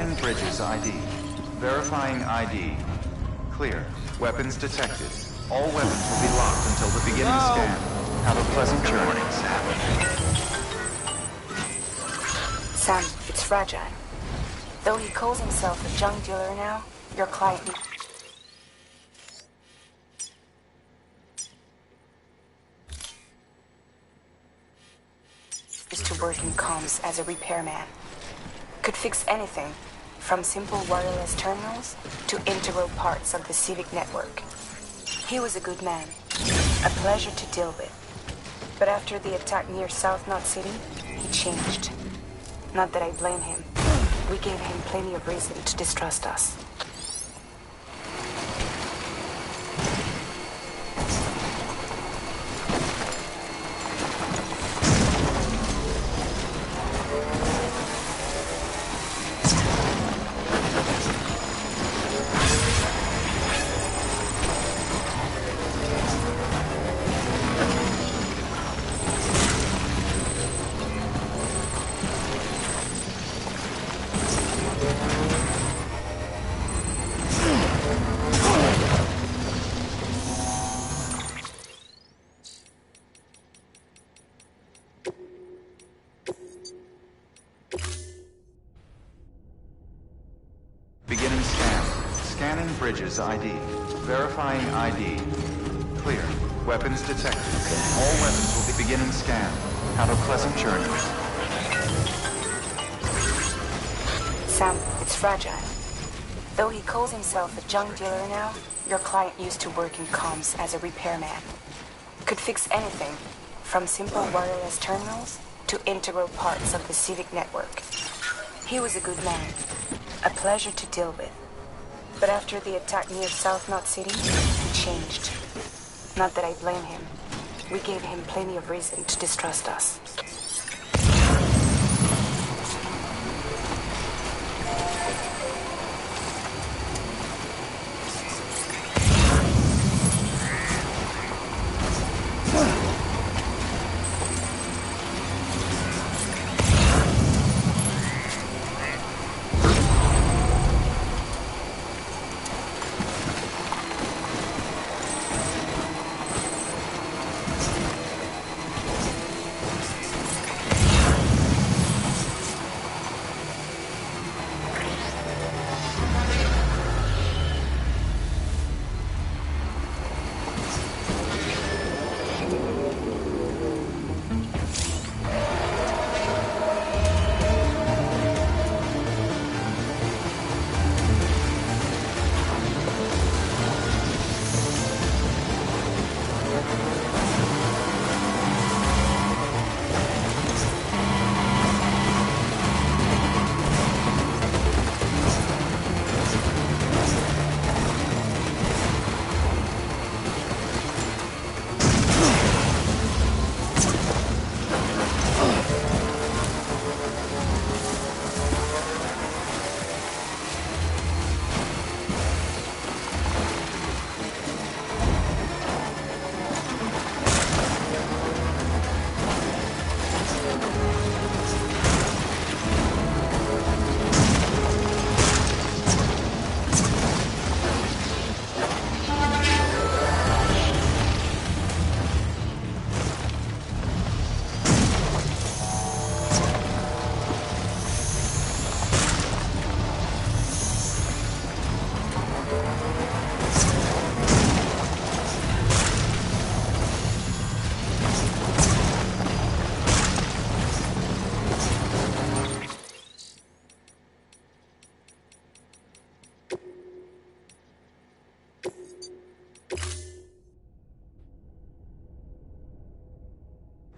Scanning bridges ID. Verifying ID. Clear. Weapons detected. All weapons will be locked until the beginning scan. Have a pleasant journey. Sam, it's fragile. Though he calls himself a junk dealer now, your client used to work in comms as a repairman. Could fix anything, from simple wireless terminals to integral parts of the civic network. He was a good man, a pleasure to deal with. But after the attack near South Knot City, he changed. Not that I blame him. We gave him plenty of reason to distrust us. Beginning scan. Scanning bridges ID. Verifying ID. Clear. Weapons detected. All weapons will be beginning scan. Have a pleasant journey. Sam, it's fragile. Though he calls himself a junk dealer now, your client used to work in comms as a repairman. Could fix anything, from simple wireless terminals to integral parts of the civic network. He was a good man, a pleasure to deal with. But after the attack near South Knot City, he changed. Not that I blame him. We gave him plenty of reason to distrust us.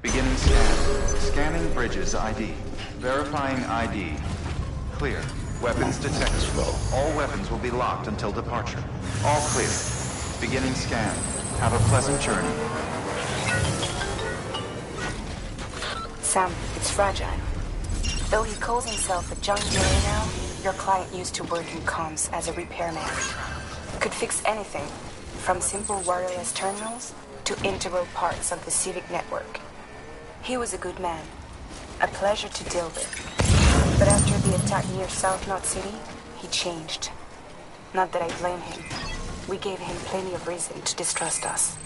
Beginning scan. Scanning bridges ID. Verifying ID. Clear. Weapons detected. All weapons will be locked until departure. All clear. Beginning scan. Have a pleasant journey. Sam, it's fragile. Though he calls himself a junk dealer now, your client used to work in comms as a repairman. Could fix anything, from simple wireless terminals to integral parts of the civic network. He was a good man, a pleasure to deal with. But after the attack near South Knot City, he changed. Not that I blame him. We gave him plenty of reason to distrust us.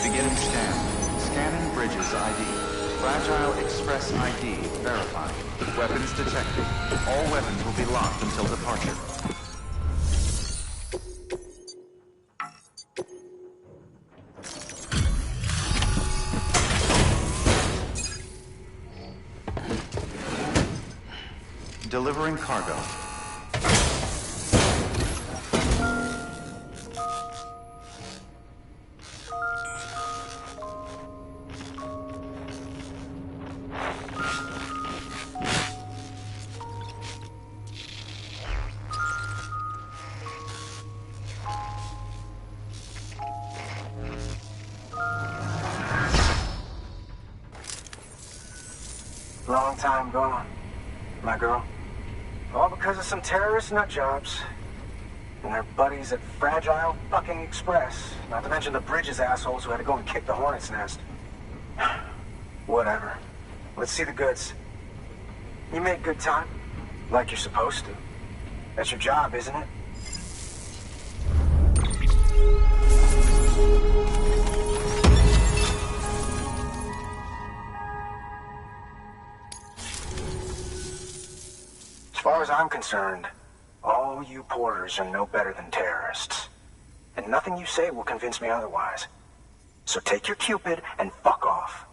Beginning scan. Scanning bridges ID. Fragile Express ID verified. Weapons detected. All weapons will be locked until departure. Delivering cargo. Long time gone, my girl. All because of some terrorist nutjobs and their buddies at Fragile fucking Express. Not to mention the Bridges assholes who had to go and kick the hornet's nest. Whatever. Let's see the goods. You make good time, like you're supposed to. That's your job, isn't it? As far as I'm concerned, all you porters are no better than terrorists. And nothing you say will convince me otherwise. So take your Cupid and fuck off.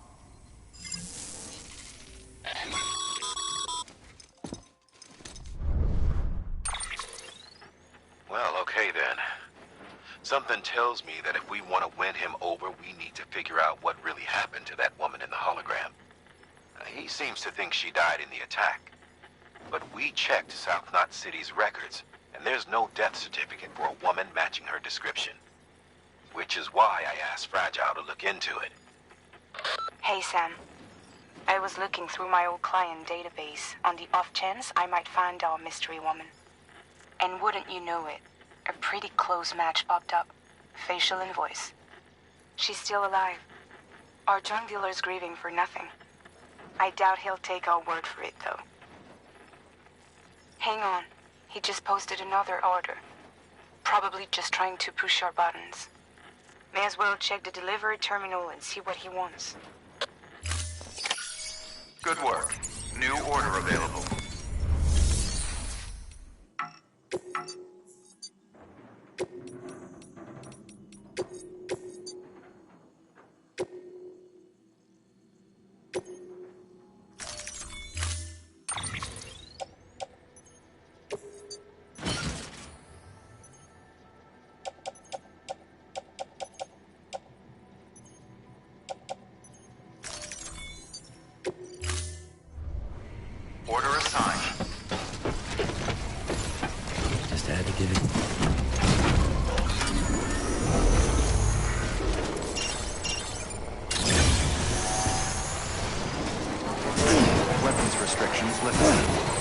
Well, okay then. Something tells me that if we want to win him over, we need to figure out what really happened to that woman in the hologram. He seems to think she died in the attack. But we checked South Knot City's records, and there's no death certificate for a woman matching her description. Which is why I asked Fragile to look into it. Hey, Sam. I was looking through my old client database on the off chance I might find our mystery woman. And wouldn't you know it, a pretty close match popped up. Facial and voice. She's still alive. Our drug dealer's grieving for nothing. I doubt he'll take our word for it, though. Hang on. He just posted another order. Probably just trying to push our buttons. May as well check the delivery terminal and see what he wants. Good work. New order available. Order assigned. Just had to give it. Weapons restrictions lifted.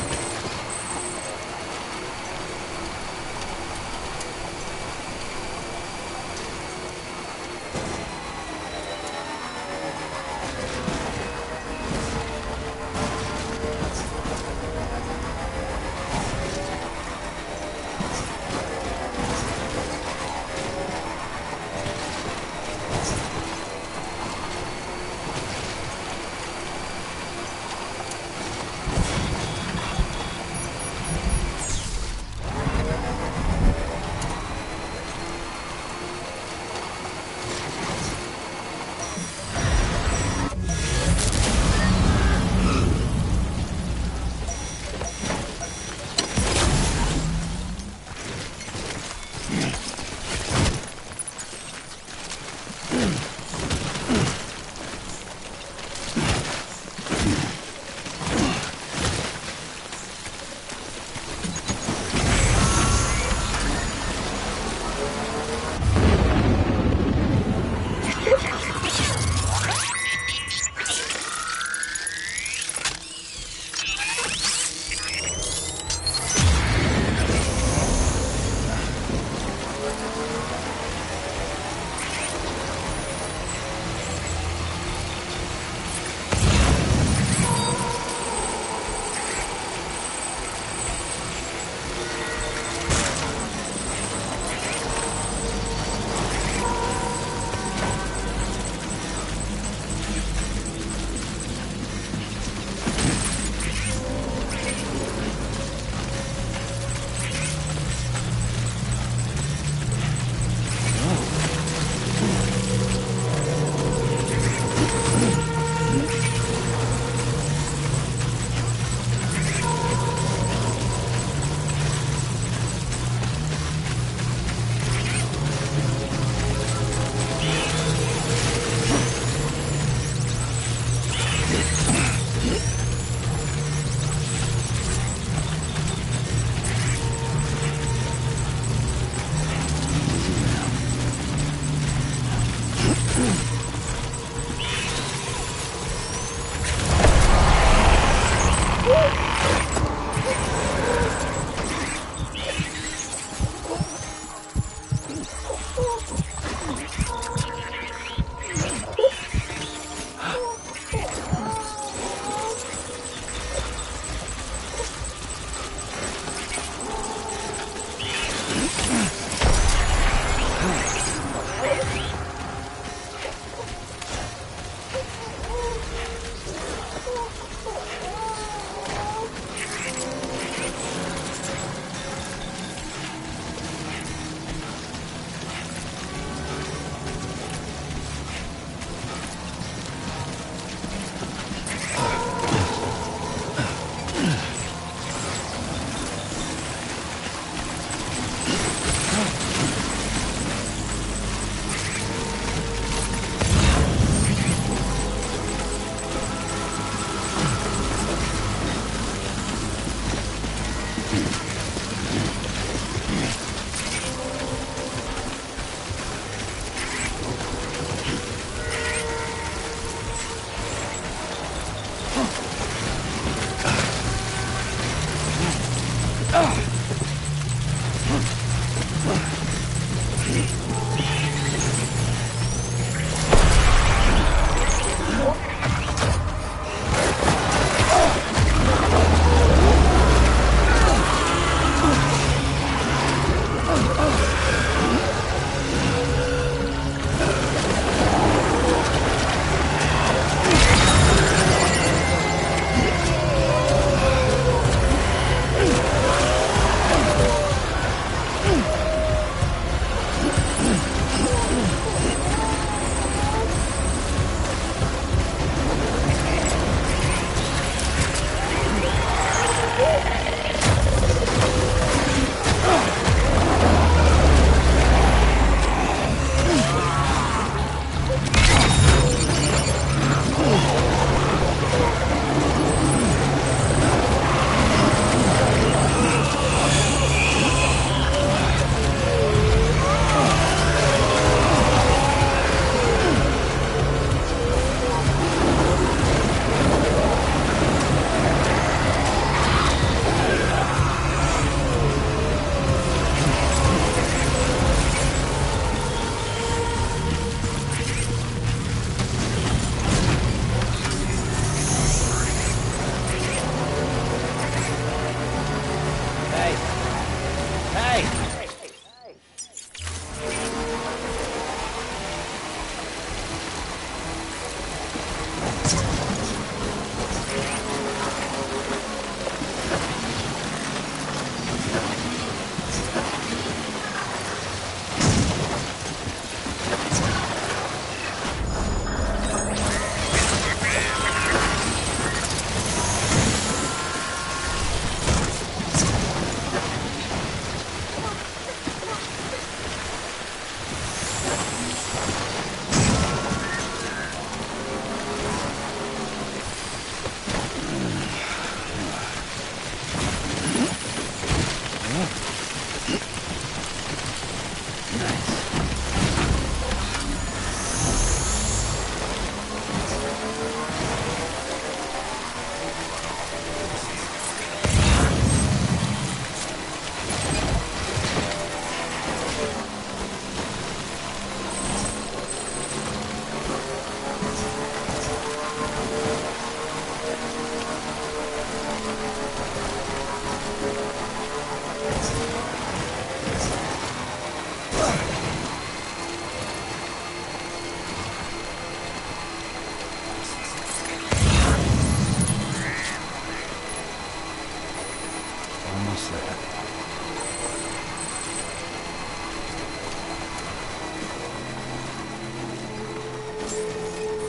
Almost there.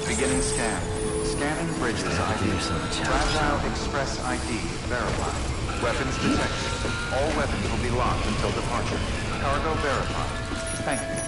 Beginning scan. Scanning bridges ID. Fragile Express ID verified. Weapons detected. All weapons will be locked until departure. Cargo verified. Thank you.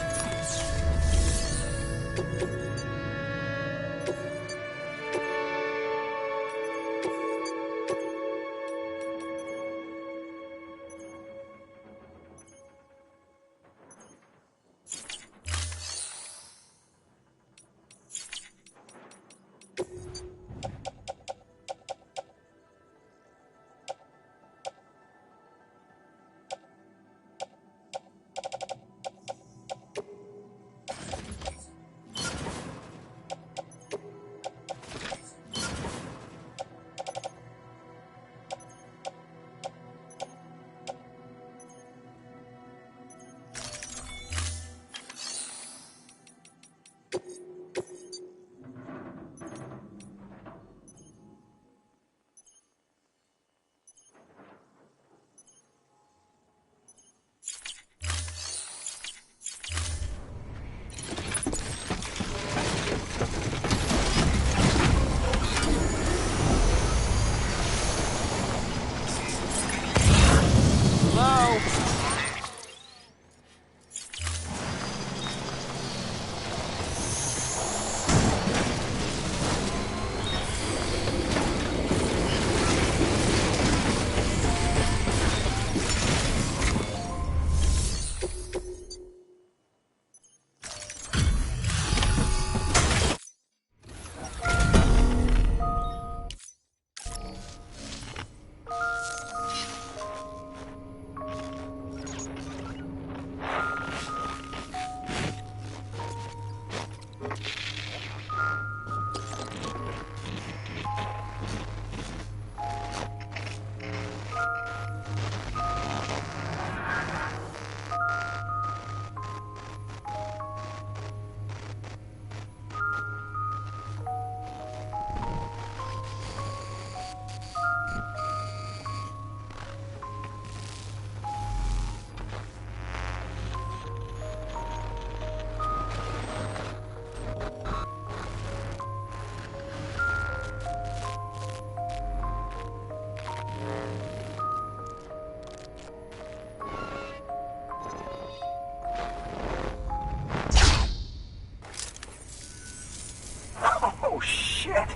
Oh, shit!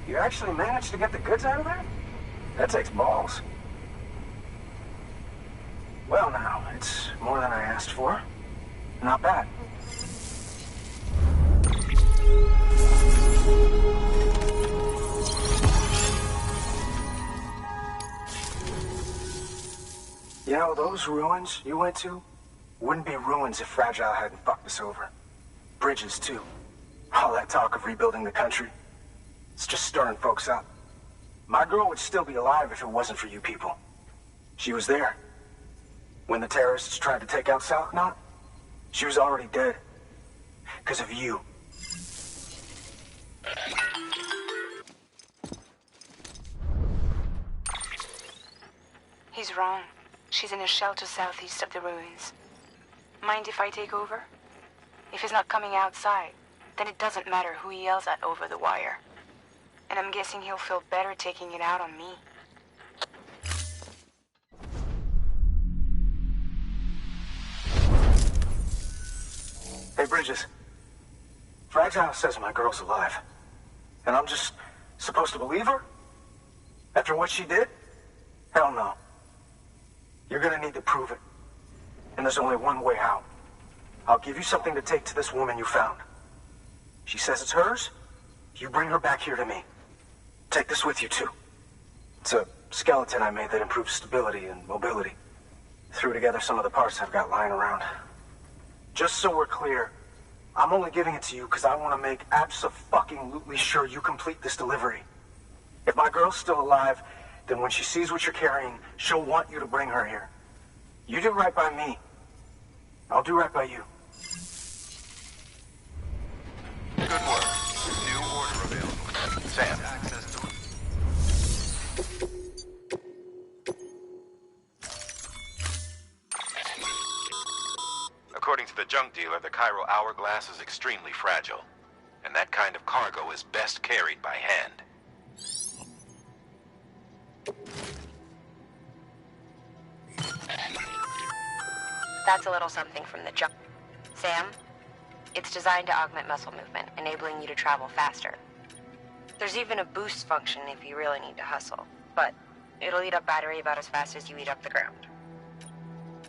You actually managed to get the goods out of there? That takes balls. Well now, it's more than I asked for. Not bad. You know, those ruins you went to wouldn't be ruins if Fragile hadn't fucked us over. Bridges, too. All that talk of rebuilding the country. It's just stirring folks up. My girl would still be alive if it wasn't for you people. She was there. When the terrorists tried to take out South Knot, she was already dead. Because of you. He's wrong. She's in a shelter southeast of the ruins. Mind if I take over? If he's not coming outside, then it doesn't matter who he yells at over the wire. And I'm guessing he'll feel better taking it out on me. Hey, Bridges. Fragile says my girl's alive. And I'm just supposed to believe her? After what she did? Hell no. You're gonna need to prove it. And there's only one way out. I'll give you something to take to this woman you found. She says it's hers. You bring her back here to me. Take this with you, too. It's a skeleton I made that improves stability and mobility. Threw together some of the parts I've got lying around. Just so we're clear, I'm only giving it to you because I want to make abso-fucking-lutely sure you complete this delivery. If my girl's still alive, then when she sees what you're carrying, she'll want you to bring her here. You do right by me. I'll do right by you. Good work. New order available. Sam. According to the junk dealer, the Chiral hourglass is extremely fragile, and that kind of cargo is best carried by hand. That's a little something from the junk. Sam, it's designed to augment muscle movement, enabling you to travel faster. There's even a boost function if you really need to hustle, but it'll eat up battery about as fast as you eat up the ground.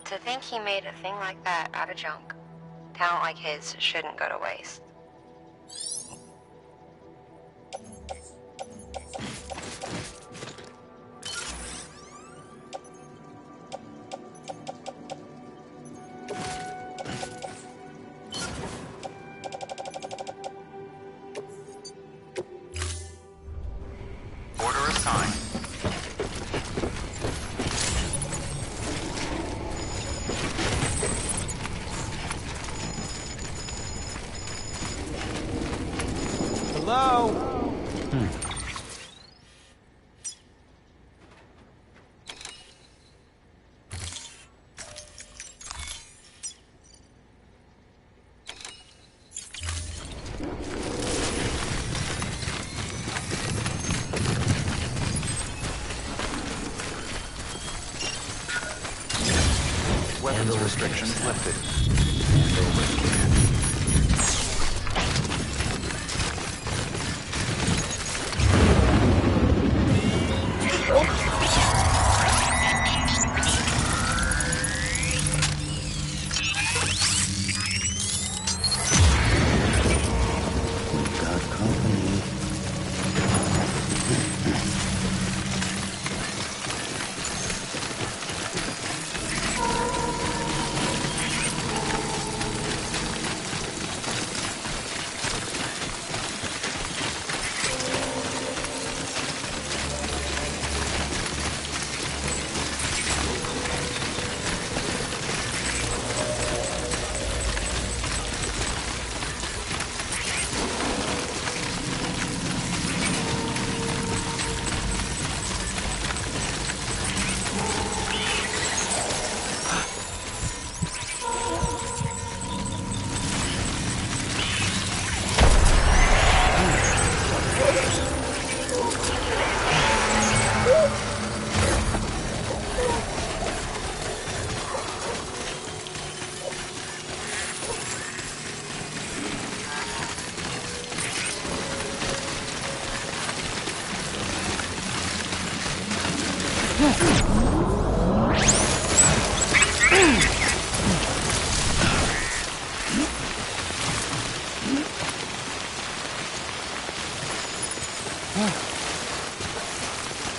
To think he made a thing like that out of junk, talent like his shouldn't go to waste. Order assigned. Hello? Weapons restrictions lifted. Got company.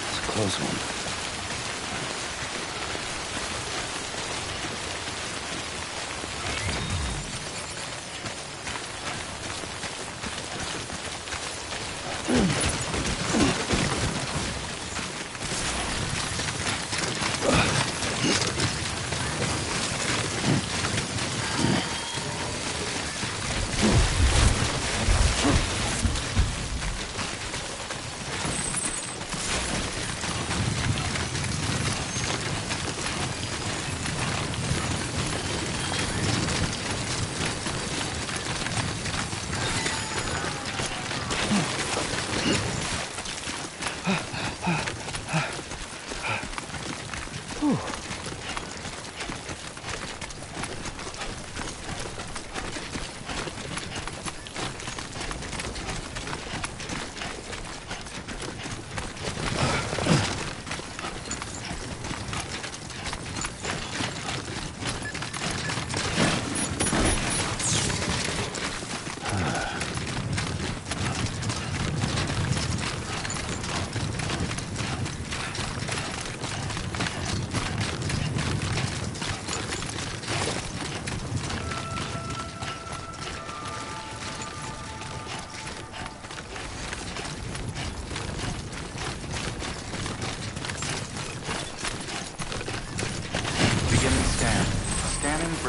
It's a close one.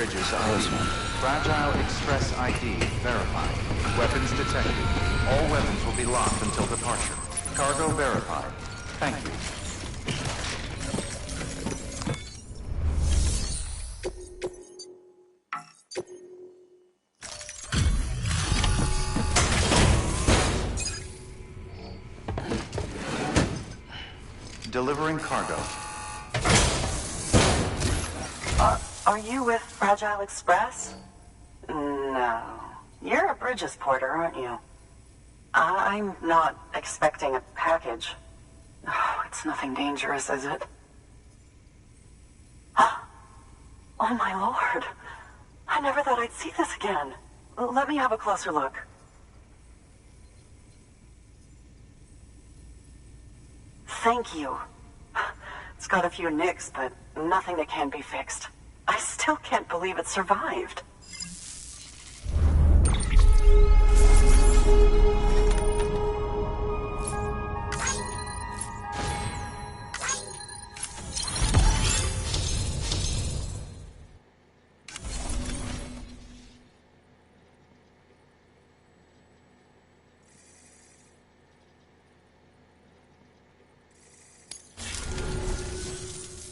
Bridges ID. Fragile Express ID verified. Weapons detected. All weapons will be locked until departure. Cargo verified. Thank you. Delivering cargo. Are you with Fragile Express? No. You're a Bridges porter, aren't you? I'm not expecting a package. Oh, it's nothing dangerous, is it? Oh my lord. I never thought I'd see this again. Let me have a closer look. Thank you. It's got a few nicks, but nothing that can't be fixed. I still can't believe it survived.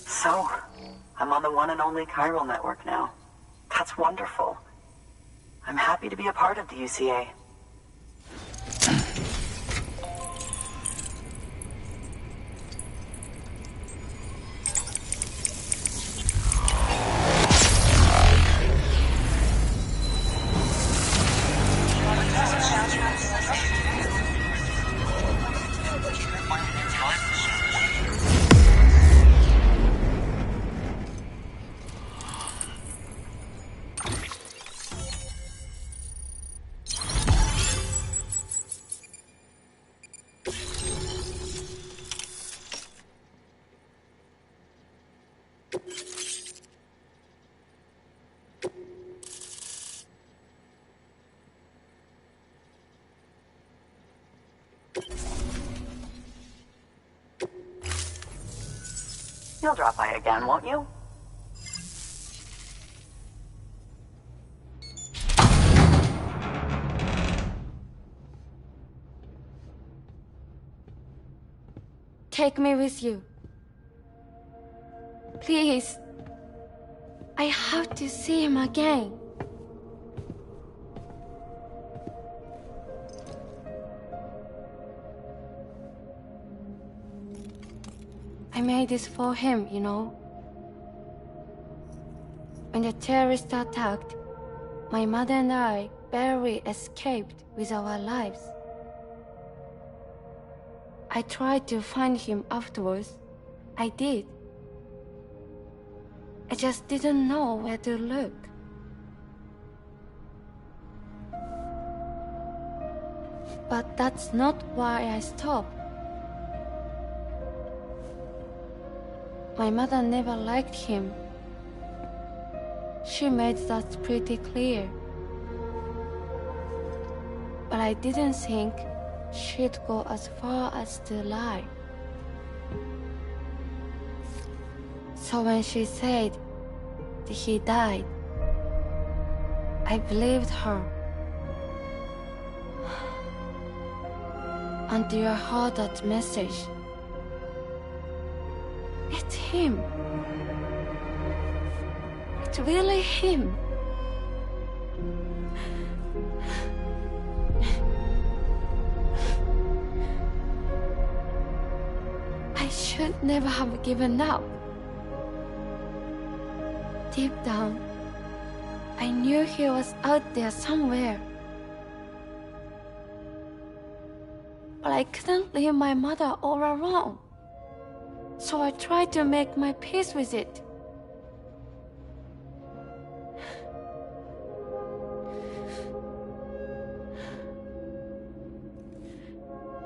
So, I'm on the one and only chiral network now. That's wonderful. I'm happy to be a part of the UCA. You'll drop by again, won't you? Take me with you. Please. I have to see him again. I made this for him, you know. When the terrorists attacked, my mother and I barely escaped with our lives. I tried to find him afterwards. I did. I just didn't know where to look. But that's not why I stopped. My mother never liked him. She made that pretty clear. But I didn't think she'd go as far as to lie. So when she said that he died, I believed her. Until I heard that message. It's him. It's really him. I should never have given up. Deep down, I knew he was out there somewhere. But I couldn't leave my mother all alone. So I tried to make my peace with it.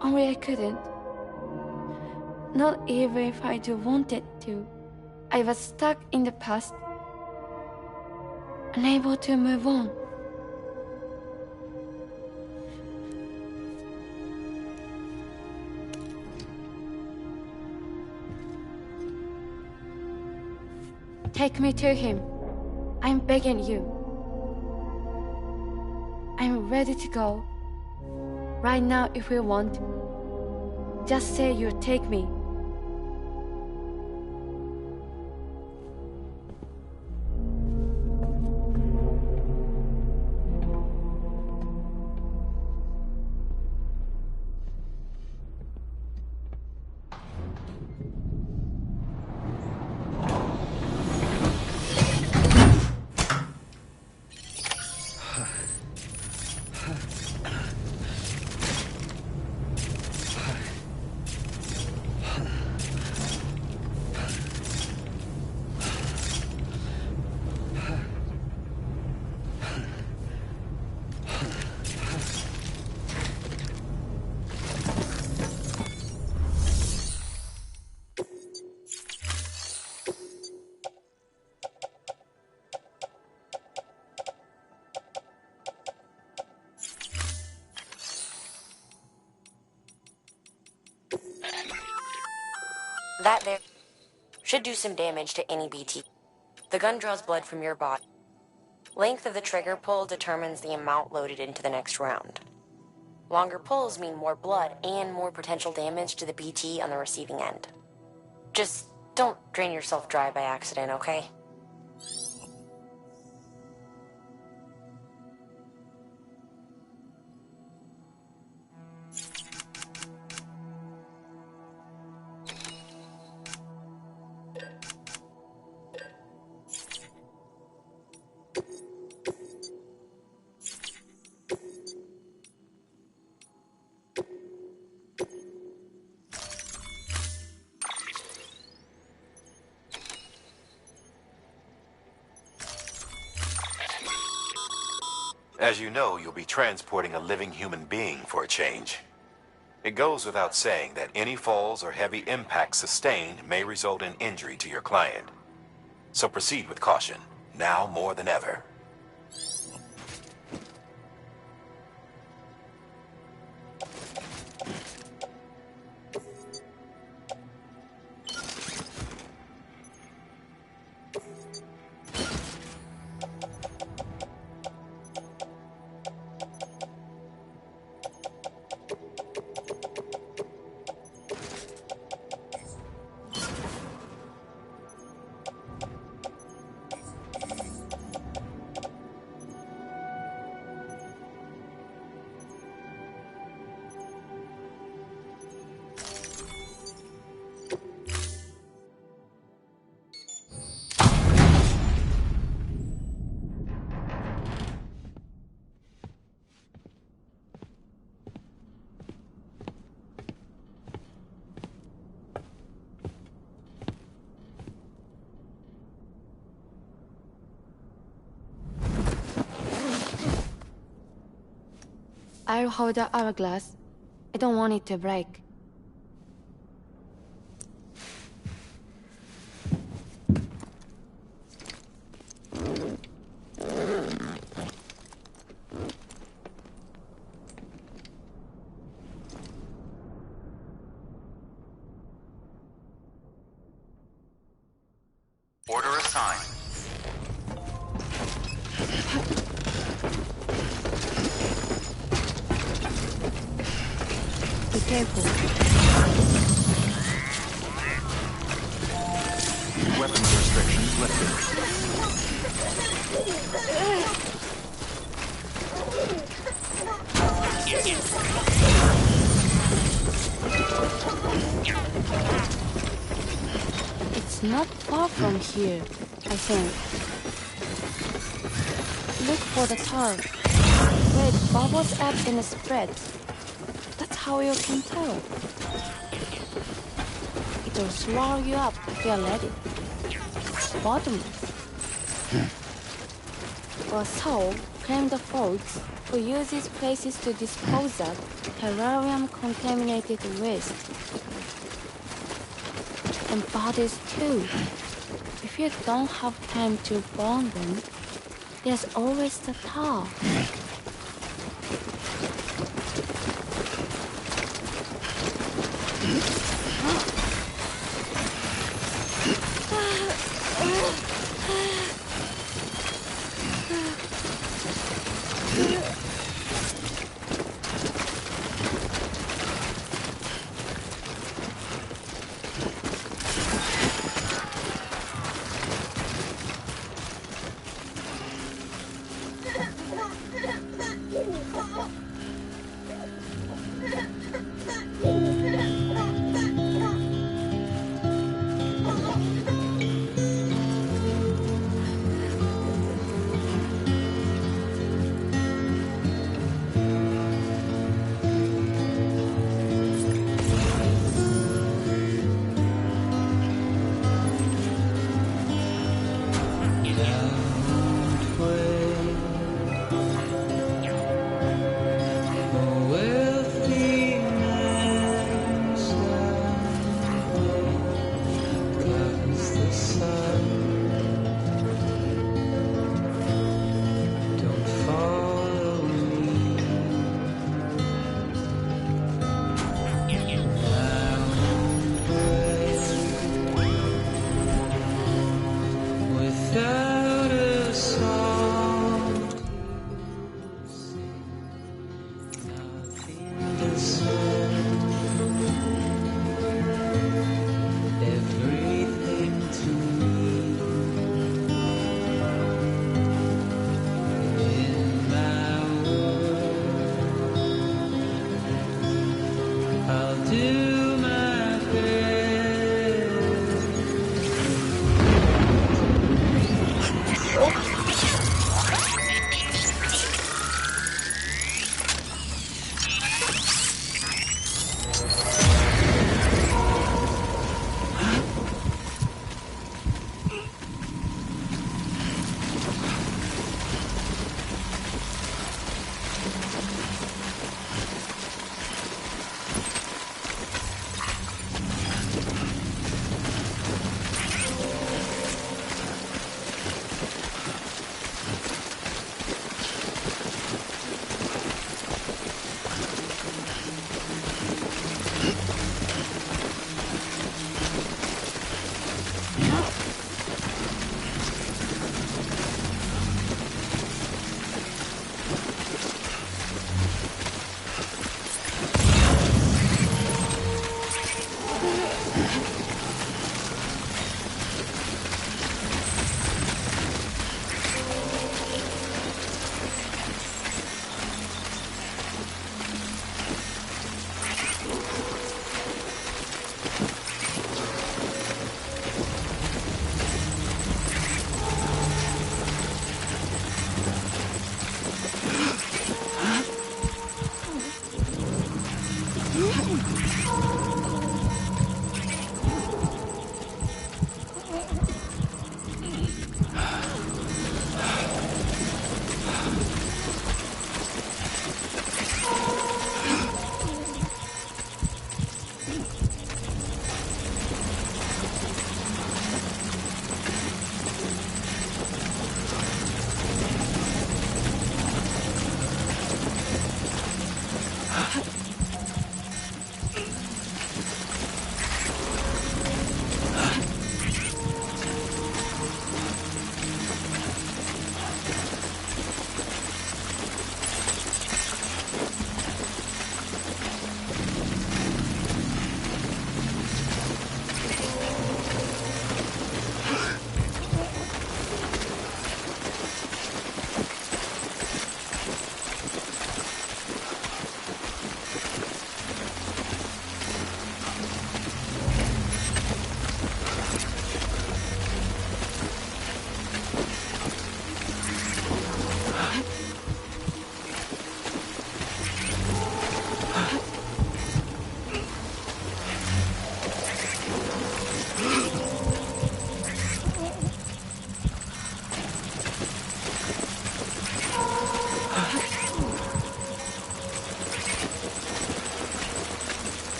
Only I couldn't. Not even if I wanted to. I was stuck in the past, unable to move on. Take me to him. I'm begging you. I'm ready to go. Right now if you want. Just say you'll take me. That there should do some damage to any BT. The gun draws blood from your body. Length of the trigger pull determines the amount loaded into the next round. Longer pulls mean more blood and more potential damage to the BT on the receiving end. Just don't drain yourself dry by accident, okay? As you know, you'll be transporting a living human being for a change. It goes without saying that any falls or heavy impacts sustained may result in injury to your client. So proceed with caution, now more than ever. I'll hold the hourglass. I don't want it to break. Order assigned. Be careful. Weapons restrictions lifted. It's not far from here, I think. Look for the tar. Where it bubbles up and spreads. That's how you can tell. It'll swallow you up if you're ready. It's bottomless. Or so claim the folks who use these places to dispose of terrarium-contaminated waste. And bodies too. If you don't have time to burn them, there's always the tar. I'll do my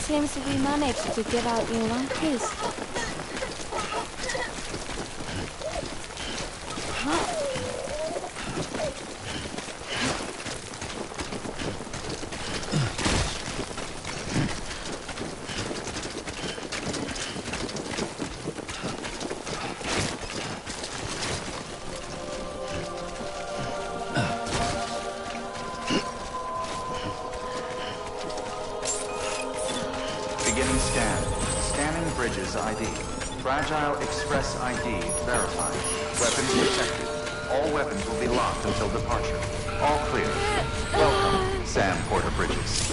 Seems we managed to get out in one piece. Beginning scan. Scanning bridges ID. Fragile Express ID verified. Weapons detected. All weapons will be locked until departure. All clear. Welcome, Sam Porter Bridges.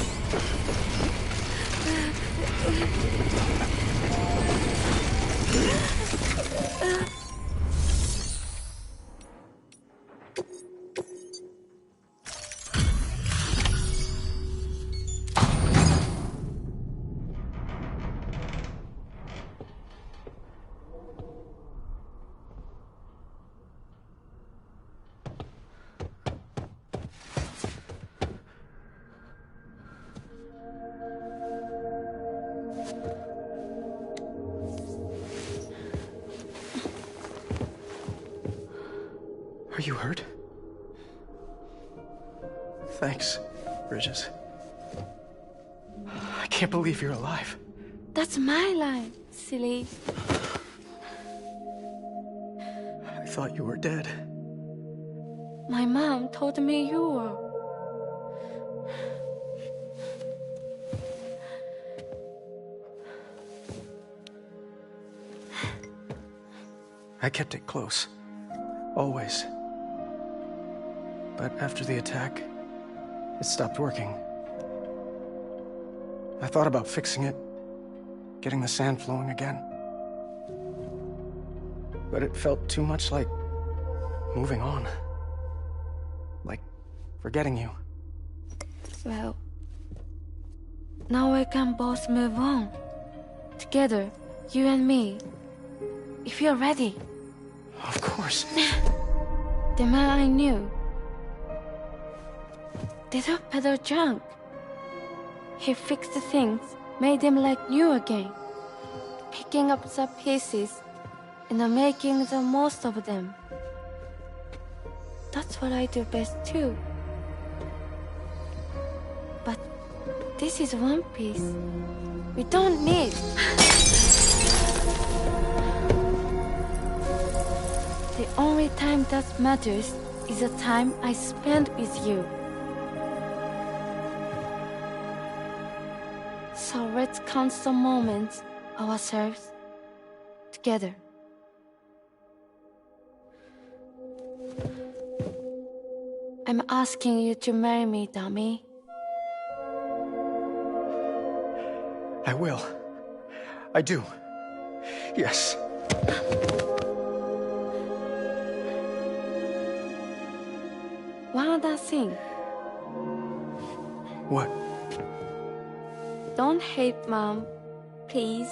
Are you hurt? Thanks, Bridges. I can't believe you're alive. That's my line, silly. I thought you were dead. My mom told me you were. I kept it close. Always. But after the attack, it stopped working. I thought about fixing it, getting the sand flowing again. But it felt too much like moving on. Like forgetting you. Well, now we can both move on. Together, you and me. If you're ready. Of course. The man I knew. Little Peter Junk. He fixed things, made them like new again. Picking up the pieces and making the most of them. That's what I do best too. But this is one piece. We don't need. The only time that matters is the time I spend with you. So let's count some moments ourselves together. I'm asking you to marry me, dummy. I will. I do. Yes. One other thing. What? Don't hate Mom, please.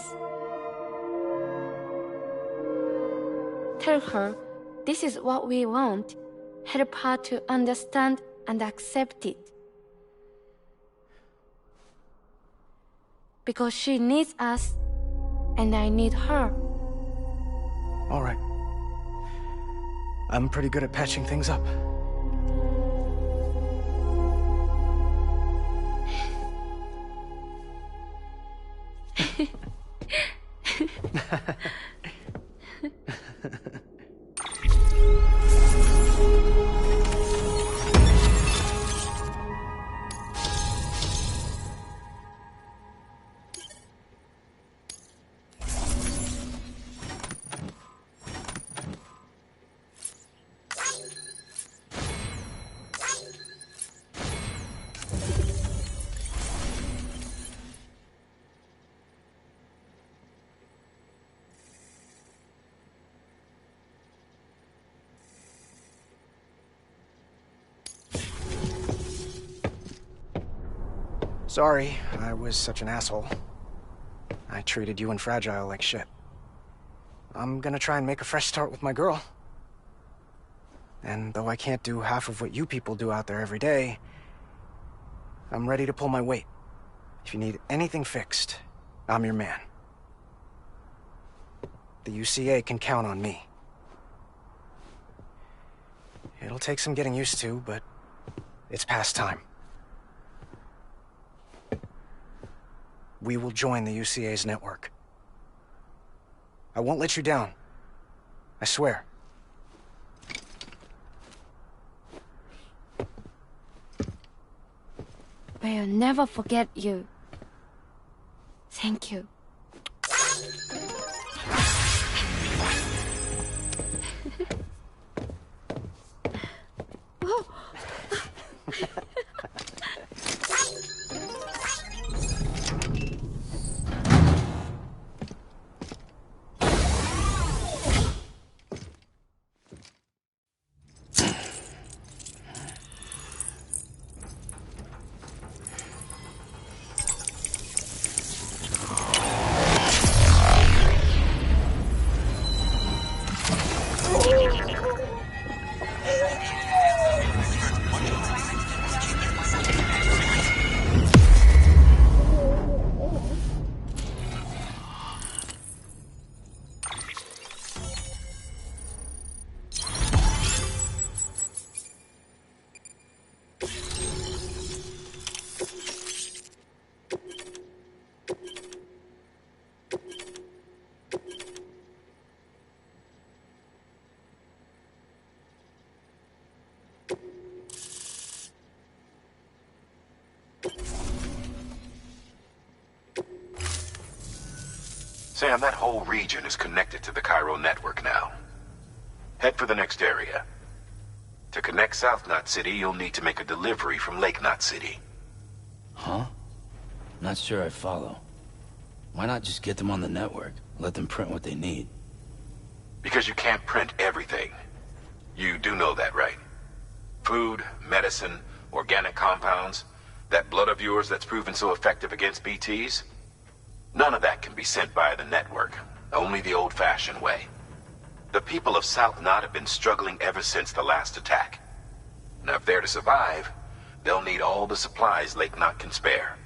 Tell her this is what we want. Help her to understand and accept it. Because she needs us, and I need her. All right. I'm pretty good at patching things up. Sorry, I was such an asshole. I treated you and Fragile like shit. I'm gonna try and make a fresh start with my girl. And though I can't do half of what you people do out there every day, I'm ready to pull my weight. If you need anything fixed, I'm your man. The UCA can count on me. It'll take some getting used to, but it's past time. We will join the UCA's network. I won't let you down. I swear. We'll never forget you. Thank you. Oh. Sam, that whole region is connected to the Cairo network now. Head for the next area. To connect South Knot City, you'll need to make a delivery from Lake Knot City. Huh? Not sure I follow. Why not just get them on the network? Let them print what they need. Because you can't print everything. You do know that, right? Food, medicine, organic compounds, that blood of yours that's proven so effective against BTs? None of that can be sent via the network. Only the old-fashioned way. The people of South Knot have been struggling ever since the last attack. Now, if they're to survive, they'll need all the supplies Lake Knot can spare.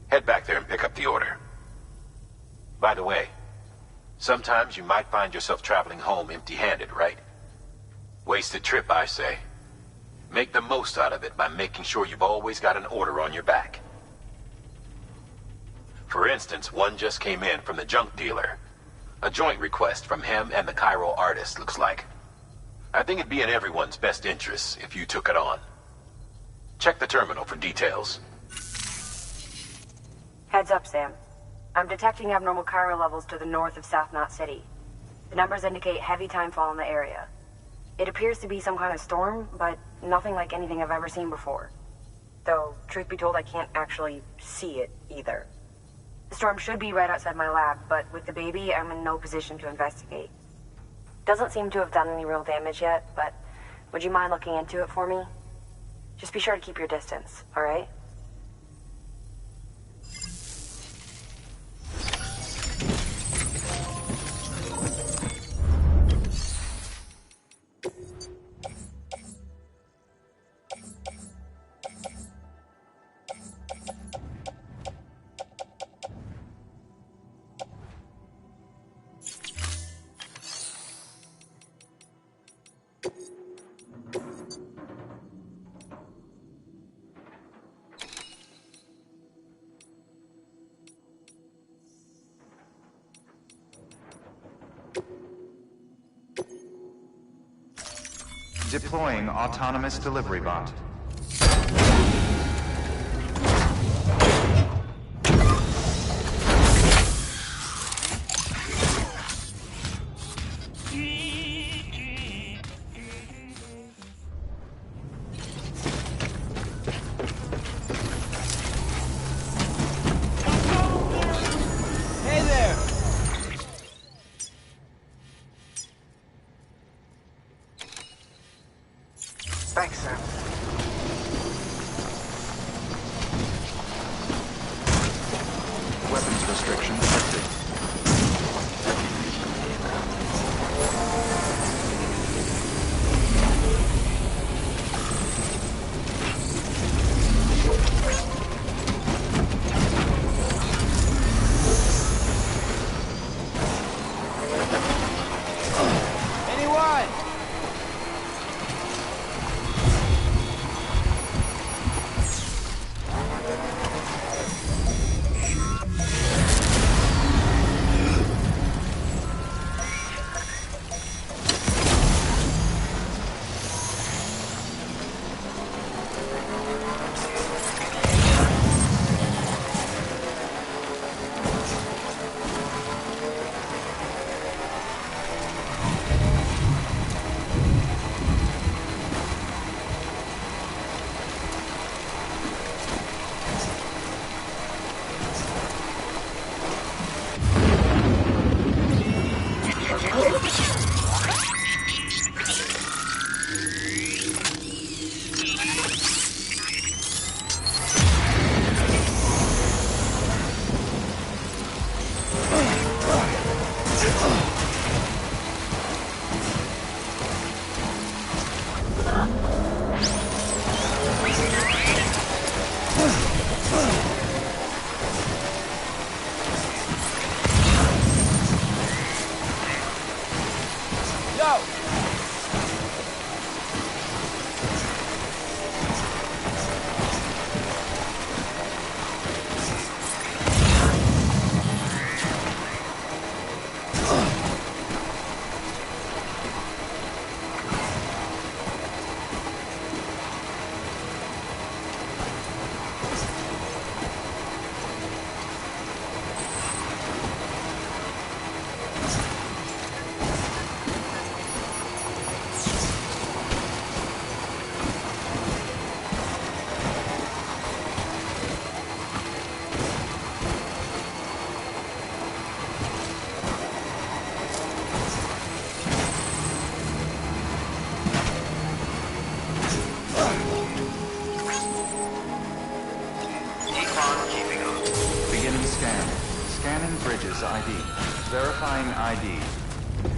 Head back there and pick up the order. By the way, sometimes you might find yourself traveling home empty-handed, right? Wasted trip, I say. Make the most out of it by making sure you've always got an order on your back. For instance, one just came in from the junk dealer. A joint request from him and the Cairo artist, looks like. I think it'd be in everyone's best interest if you took it on. Check the terminal for details. Heads up, Sam. I'm detecting abnormal Cairo levels to the north of South Knot City. The numbers indicate heavy timefall in the area. It appears to be some kind of storm, but nothing like anything I've ever seen before. Though, truth be told, I can't actually see it either. The storm should be right outside my lab, but with the baby, I'm in no position to investigate. Doesn't seem to have done any real damage yet, but would you mind looking into it for me? Just be sure to keep your distance, alright? Deploying autonomous delivery bot. Thanks, Sam. Weapons restrictions lifted. scan. Scanning bridges ID. Verifying ID.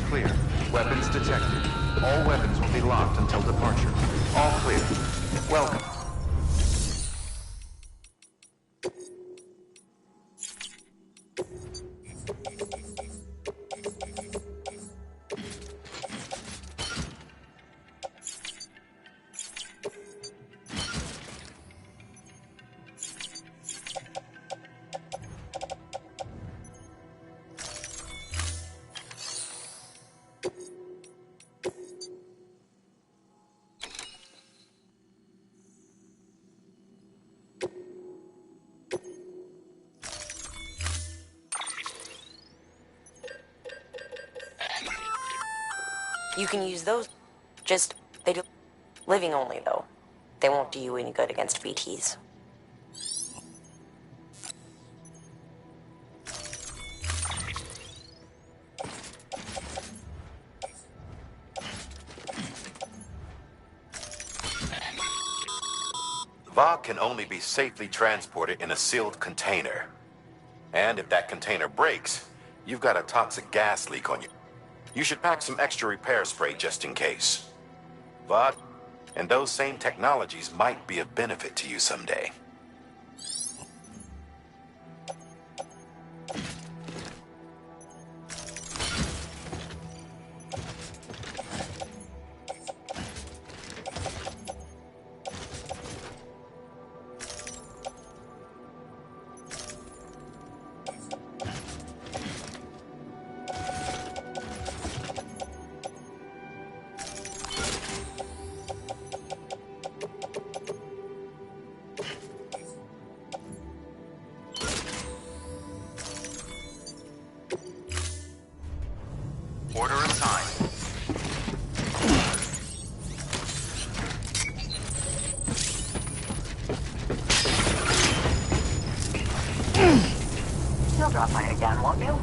Clear. Weapons detected. All weapons will be locked until departure. All clear. Welcome. You can use those. Just, they do living only, though. They won't do you any good against BTs. VOG can only be safely transported in a sealed container. And if that container breaks, you've got a toxic gas leak on you. You should pack some extra repair spray just in case. VOG and those same technologies might be of benefit to you someday. Order assigned. You'll drop by again, won't you?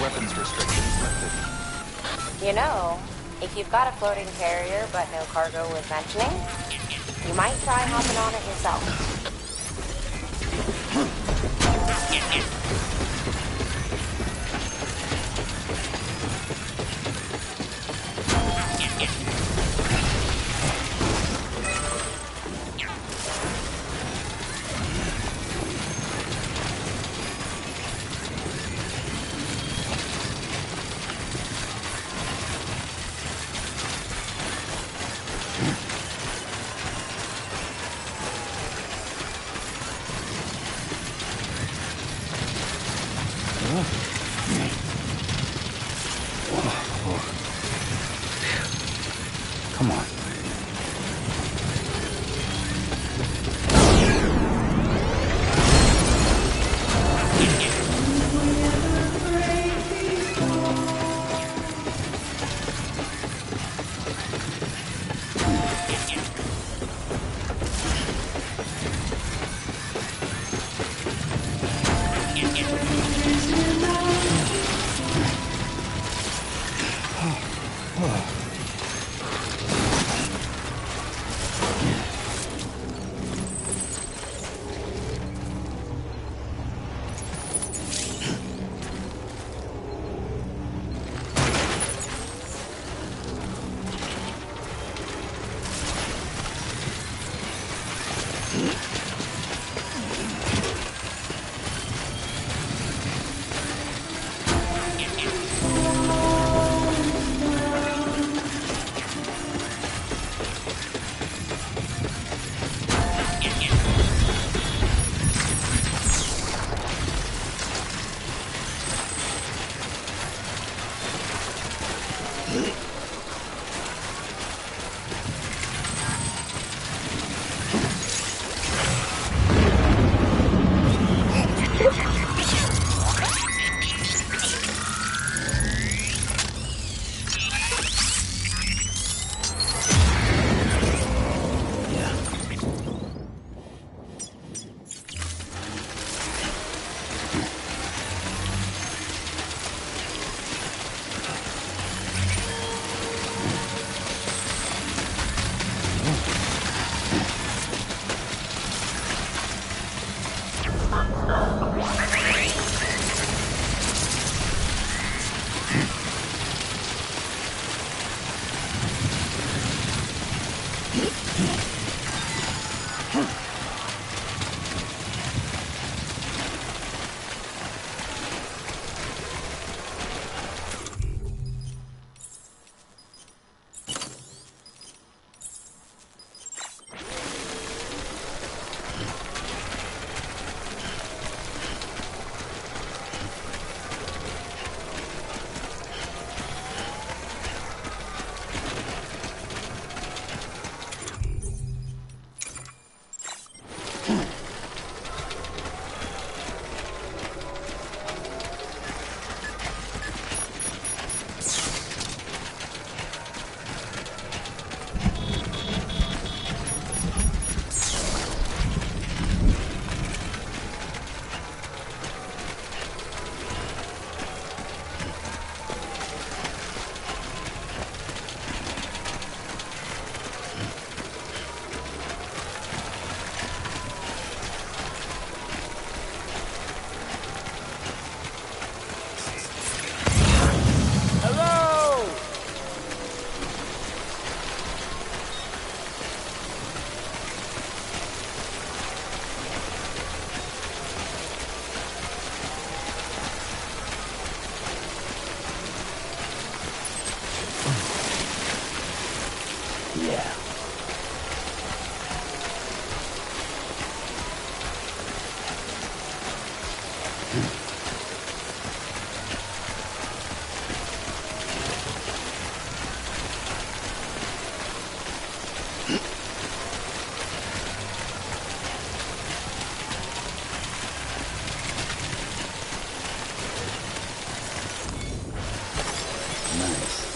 Weapons restrictions lifted. You know, if you've got a floating carrier but no cargo worth mentioning, you might try hopping on it yourself. Come on. Yeah. Nice.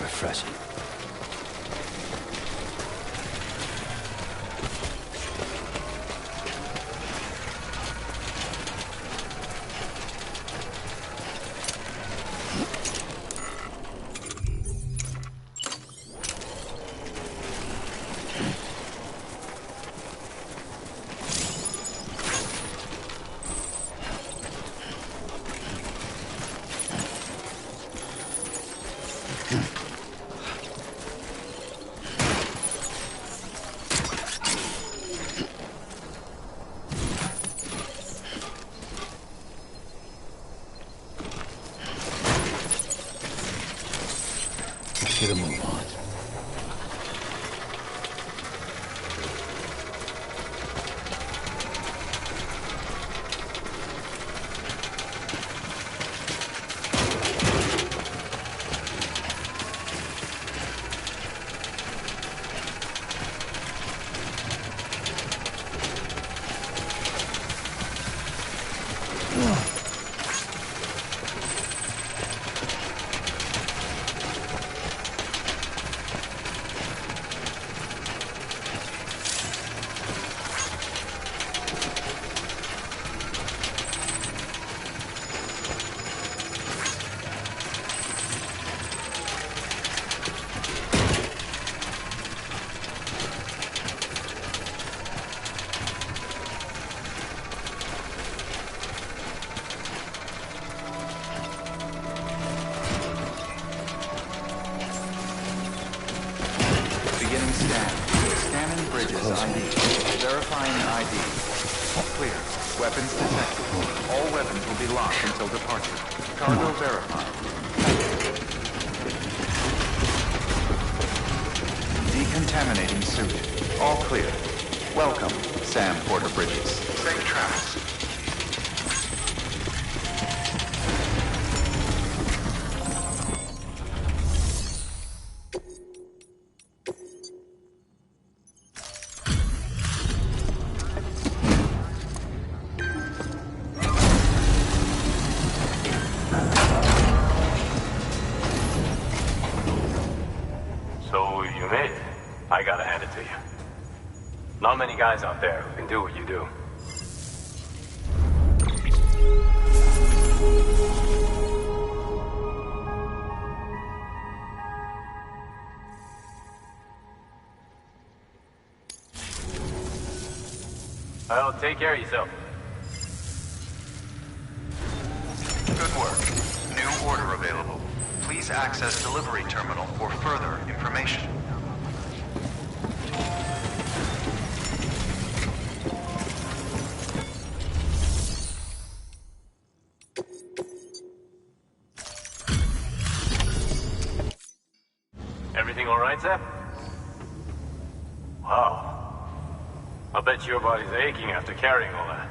Refreshing. Get a move on. Beginning scan. Scanning bridges ID. Verifying ID. Clear. Weapons detected. All weapons will be locked until departure. Cargo verified. Decontaminating suit. All clear. Welcome, Sam Porter Bridges. Safe travels. So you made it. I gotta hand it to you. Not many guys out there who can do what you do. Well, take care of yourself. Good work. New order available. Please access delivery terminal for further information. Everything all right, Zep? Wow. I'll bet your body's aching after carrying all that.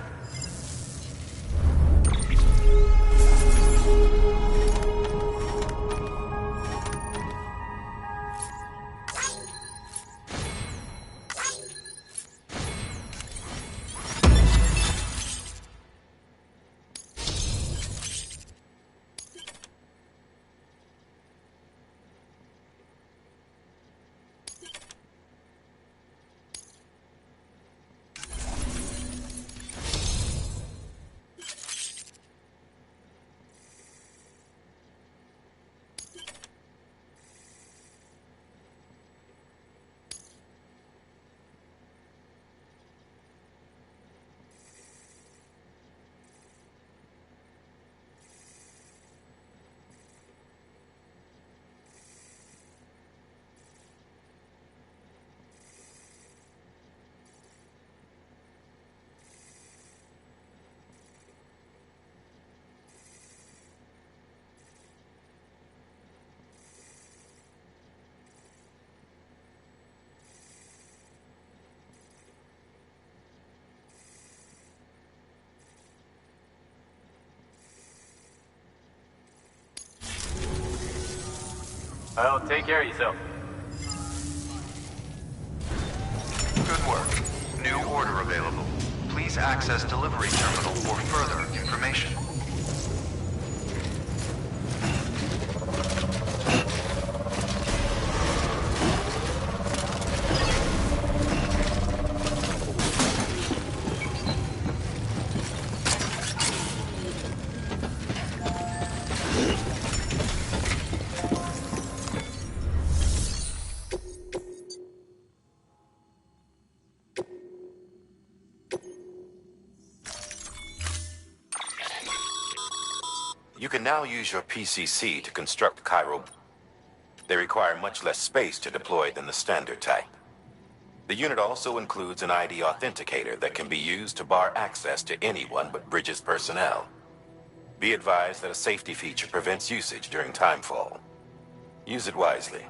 Well, take care of yourself. Good work. New order available. Please access delivery terminal for further information. You can now use your PCC to construct Cairo. They require much less space to deploy than the standard type. The unit also includes an ID authenticator that can be used to bar access to anyone but Bridges personnel. Be advised that a safety feature prevents usage during timefall. Use it wisely.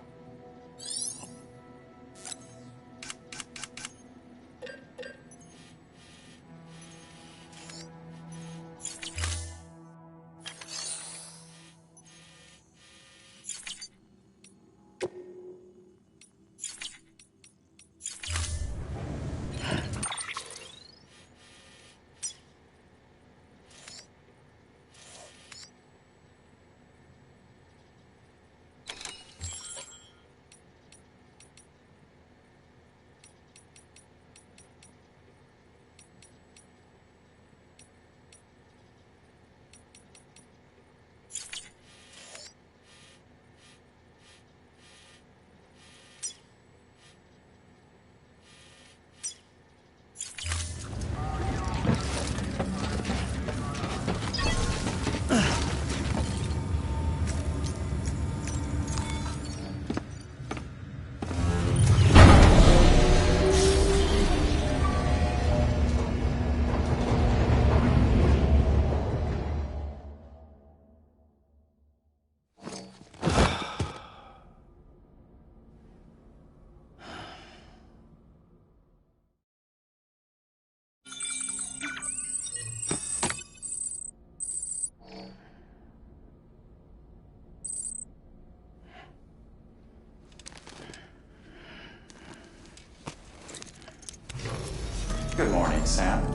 Good morning, Sam.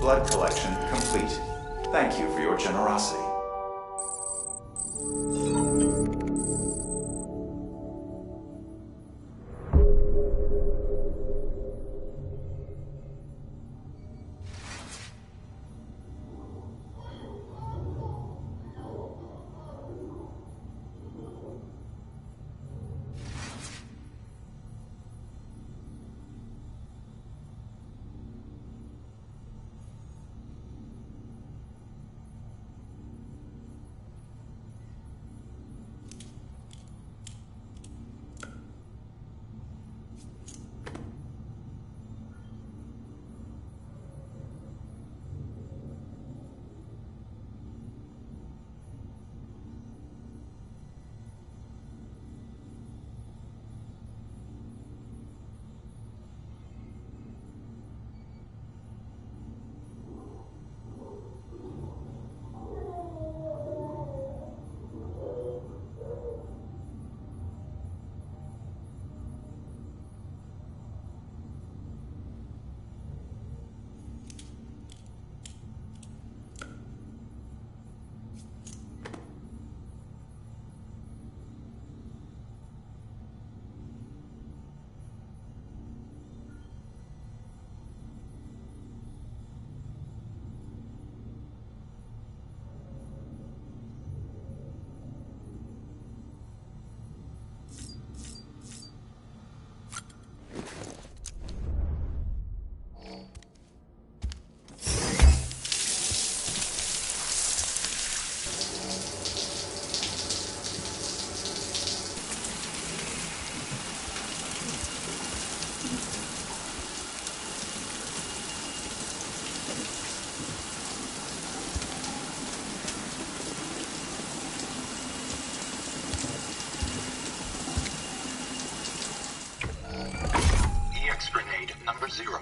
Blood collection complete. Thank you for your generosity. Grenade number 0.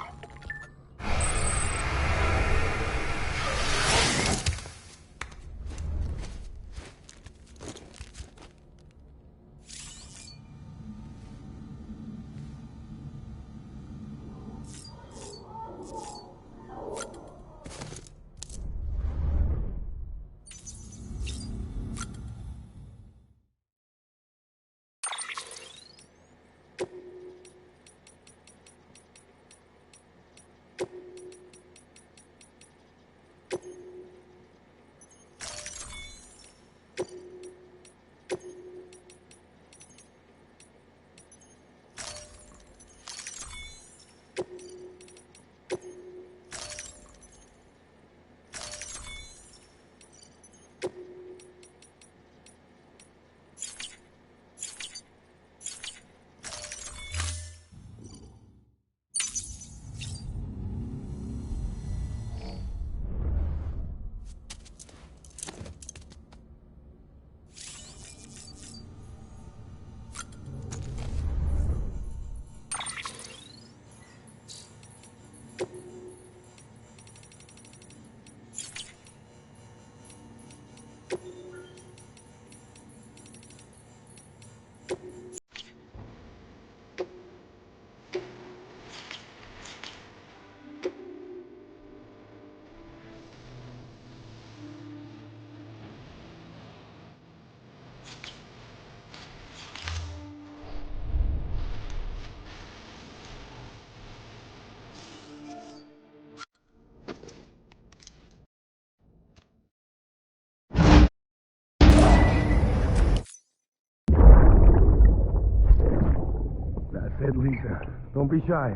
ahead, Lisa. Don't be shy.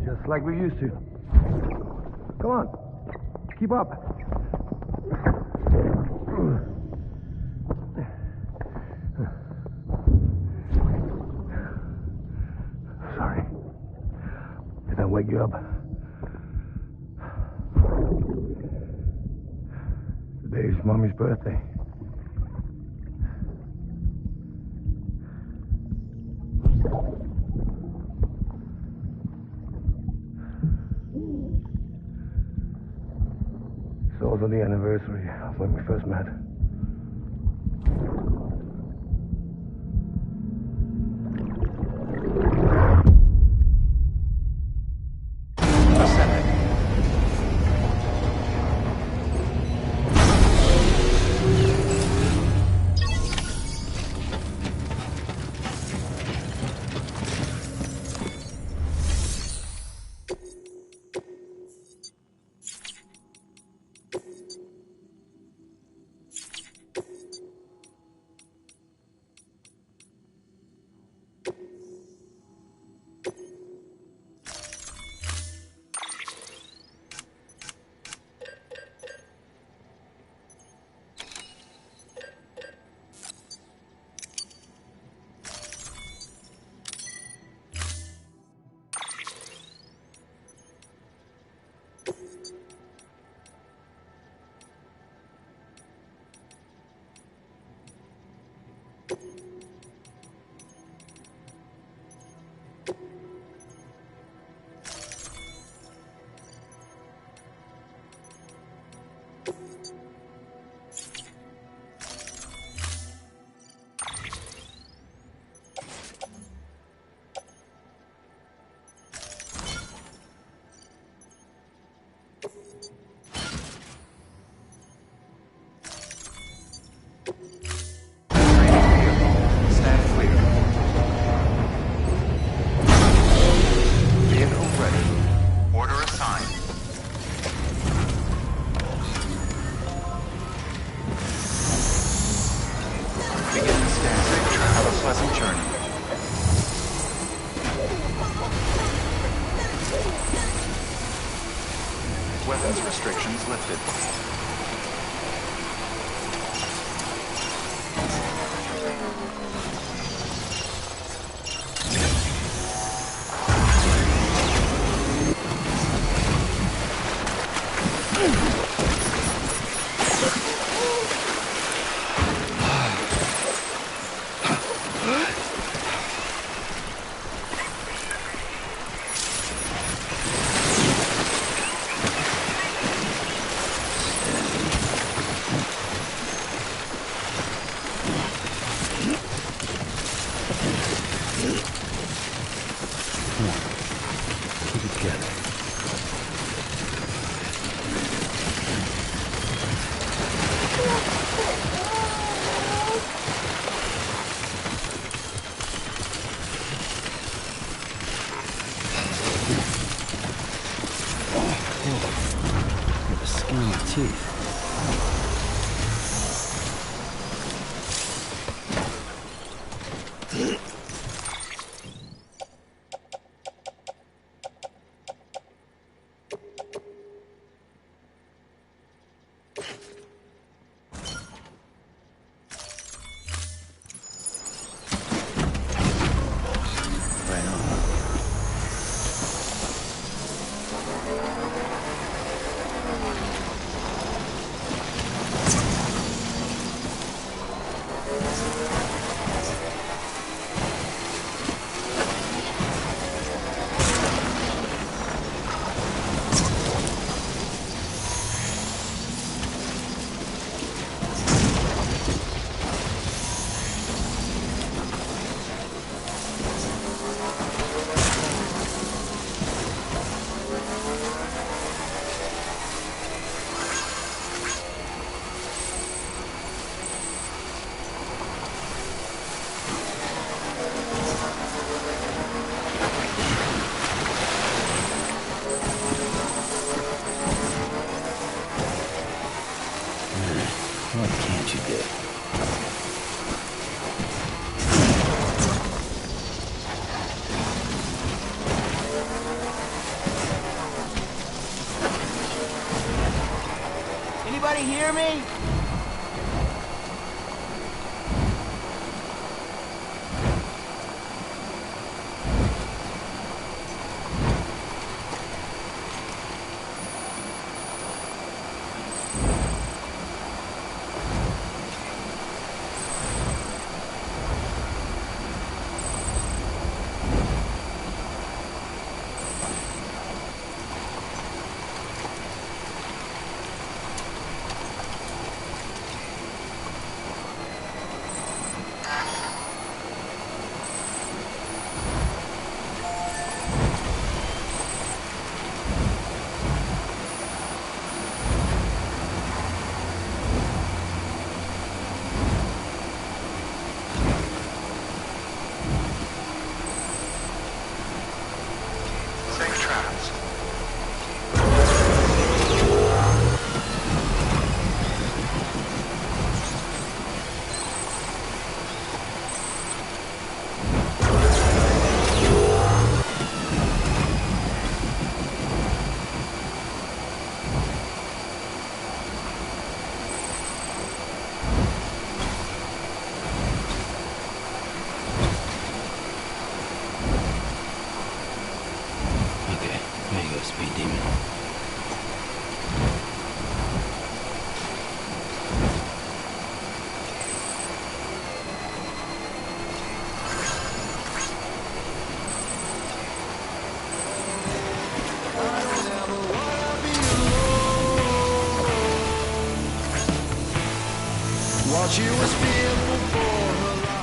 Just like we used to. Come on. Keep up. Sorry. Did I wake you up? Today's Mommy's birthday. It's also the anniversary of when we first met. Weapons restrictions lifted. anybody hear me? Safe travels. Okay, here you go, Speed Demon. While she was fearful for her life.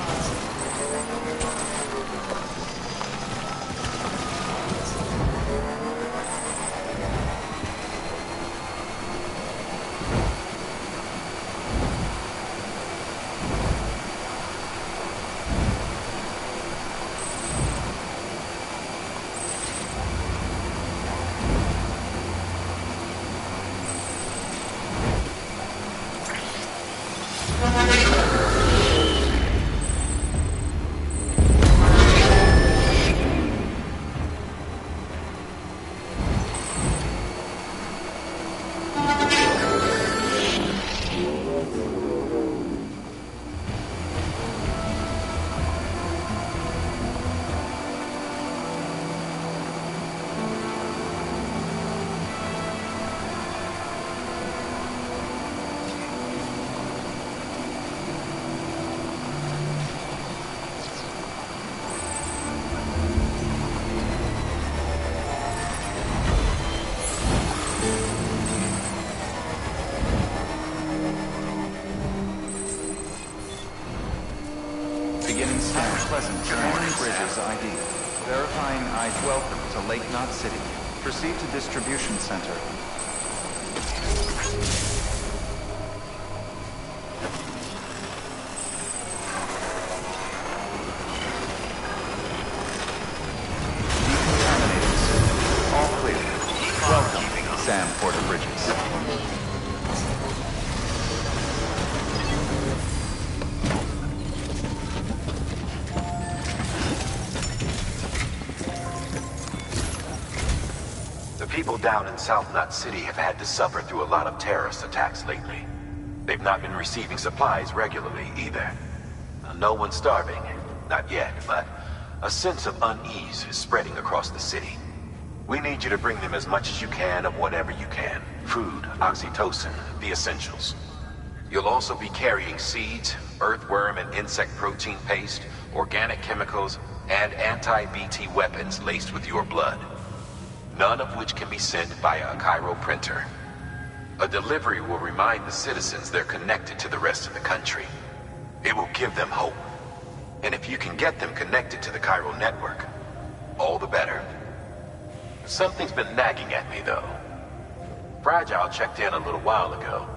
Beginning scan. Pleasant. Stranding Bridges ID. Verifying ID. Welcome to Lake Knot City. Proceed to distribution center. Decontaminating system. All clear. Welcome, Sam Porter Bridges. The people down in South Knot City have had to suffer through a lot of terrorist attacks lately. They've not been receiving supplies regularly either. No one's starving, not yet, but a sense of unease is spreading across the city. We need you to bring them as much as you can of whatever you can. Food, oxytocin, the essentials. You'll also be carrying seeds, earthworm and insect protein paste, organic chemicals, and anti-BT weapons laced with your blood. None of which can be sent via a Cairo printer. A delivery will remind the citizens they're connected to the rest of the country. It will give them hope. And if you can get them connected to the Cairo network, all the better. Something's been nagging at me, though. Fragile checked in a little while ago,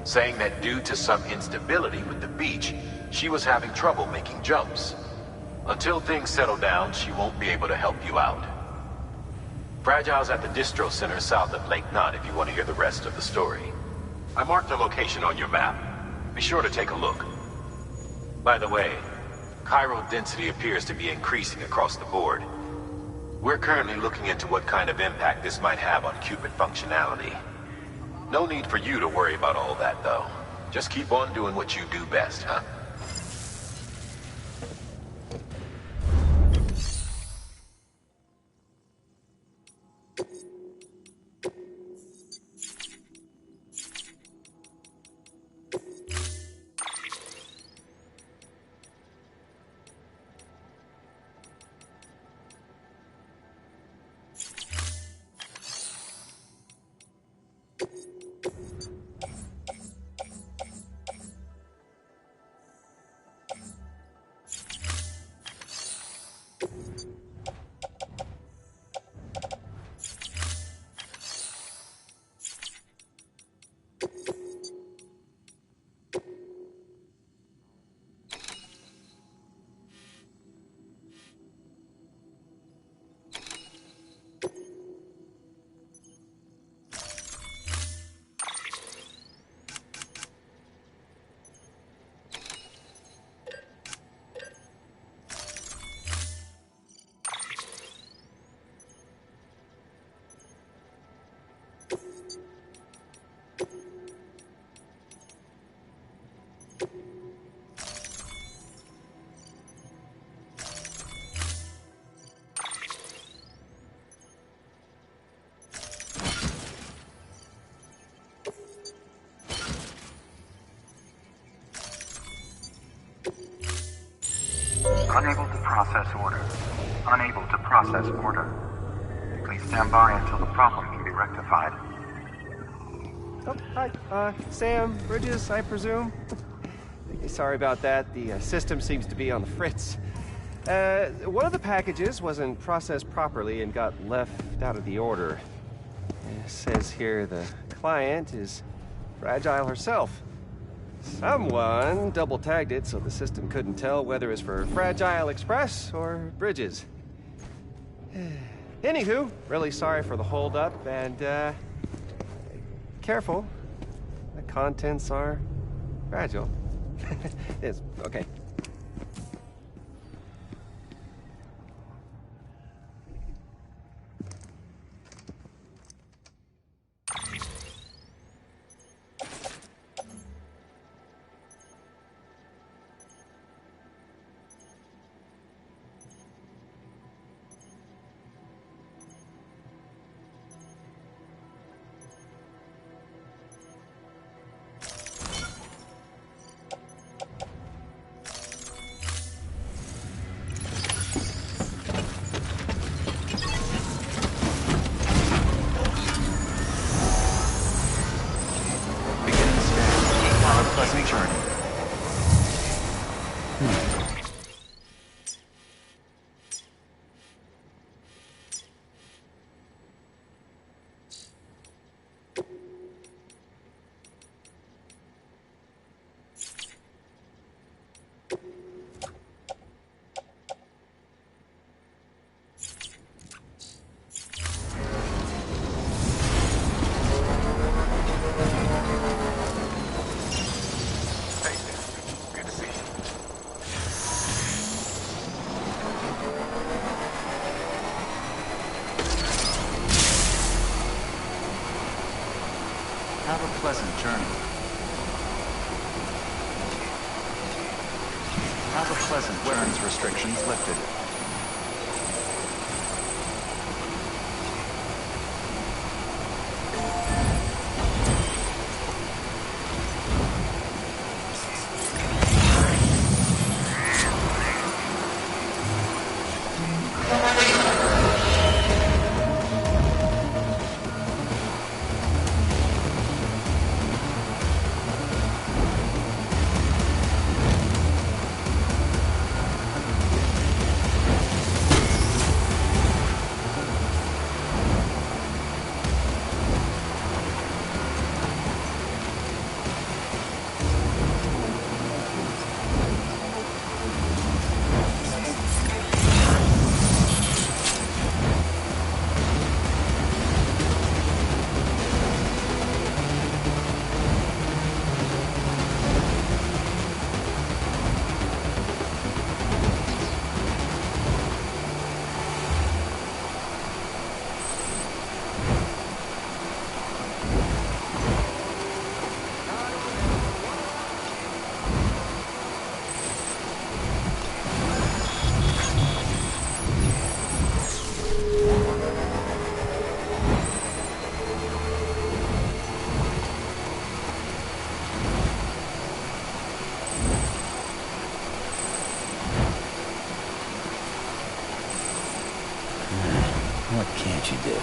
saying that due to some instability with the beach, she was having trouble making jumps. Until things settle down, she won't be able to help you out. Fragile's at the distro center south of Lake Knot if you want to hear the rest of the story. I marked the location on your map. Be sure to take a look. By the way, Cairo density appears to be increasing across the board. We're currently looking into what kind of impact this might have on Cupid functionality. No need for you to worry about all that, though. Just keep on doing what you do best, huh? Unable to process order. Unable to process order. Please stand by until the problem can be rectified. Oh, hi. Sam, Bridges, I presume? Sorry about that. The system seems to be on the fritz. One of the packages wasn't processed properly and got left out of the order. It says here the client is Fragile herself. Someone double-tagged it so the system couldn't tell whether it's for Fragile Express or Bridges. Anywho, really sorry for the hold-up, and, careful. The contents are fragile. Yes, okay. Pleasant journey. Have a pleasant journey. Have a pleasant weapons restrictions lifted. What can't you do?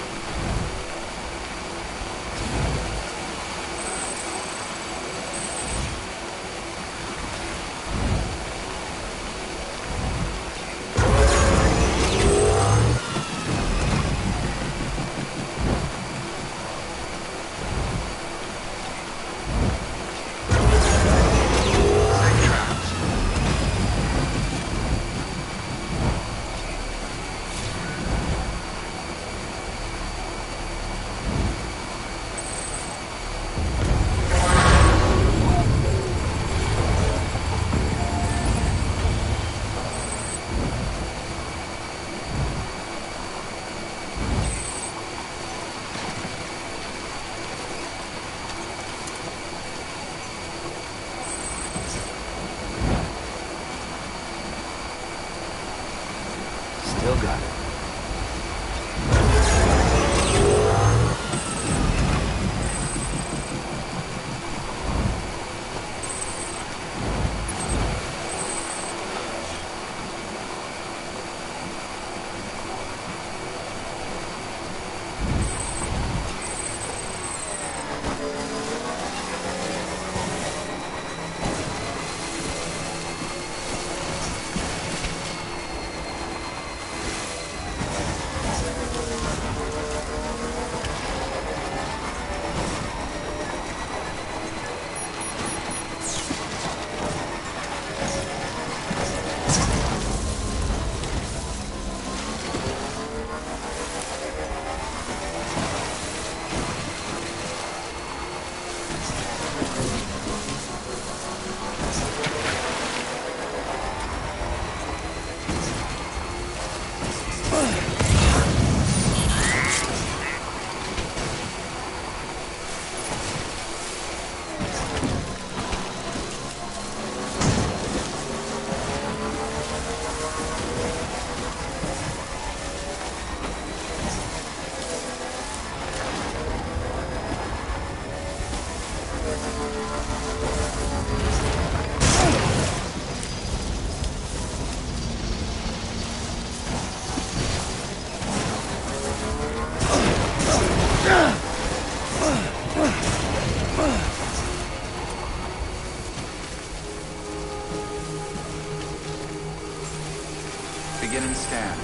Still got it. Beginning scan.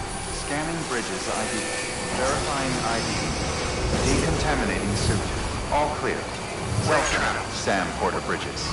Scanning bridges ID. Verifying ID. Decontaminating suit. All clear. Well traveled, Sam Porter Bridges.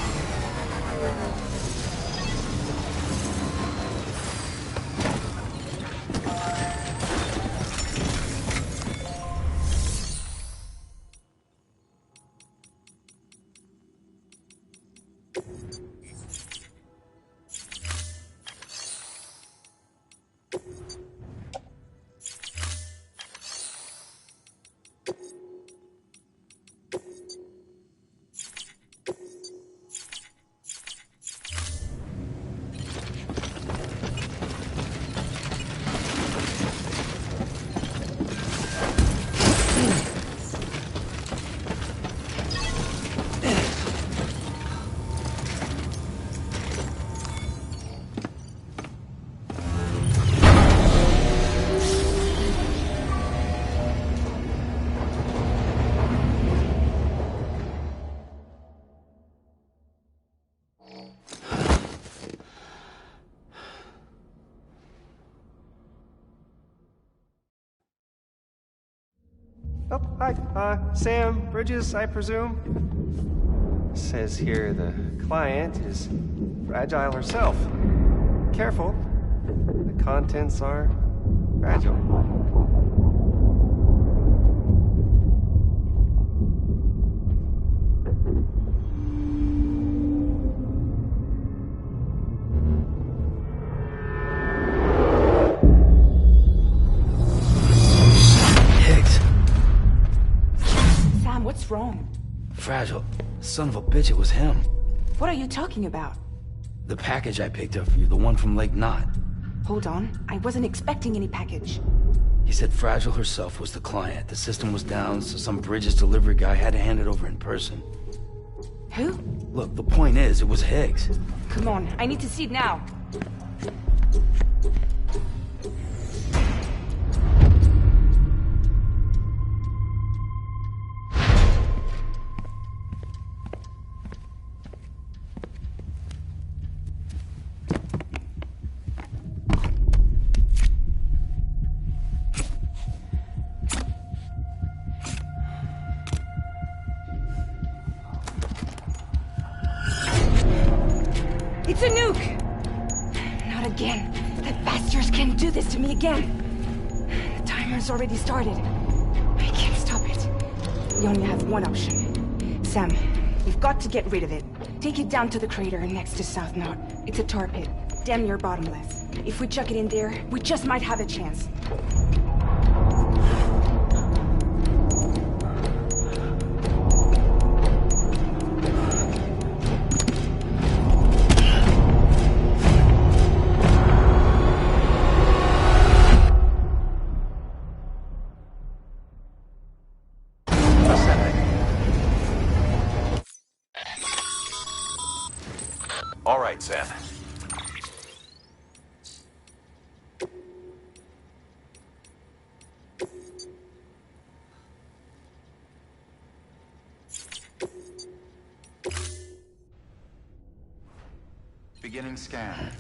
Oh, hi. Sam Bridges, I presume? Says here the client is Fragile herself. Careful. The contents are fragile. What's wrong? Fragile. Son of a bitch, it was him. What are you talking about? The package I picked up for you, the one from Lake Knot. Hold on. I wasn't expecting any package. He said Fragile herself was the client. The system was down, so some Bridges delivery guy had to hand it over in person. Who? Look, the point is, it was Higgs. Come on, I need to see it now. can't do this to me again. The timer's already started. I can't stop it. We only have one option. Sam, we've got to get rid of it. Take it down to the crater next to South Knot. It's a tar pit, damn near bottomless. If we chuck it in there, we just might have a chance. All right, Sam. Beginning scan.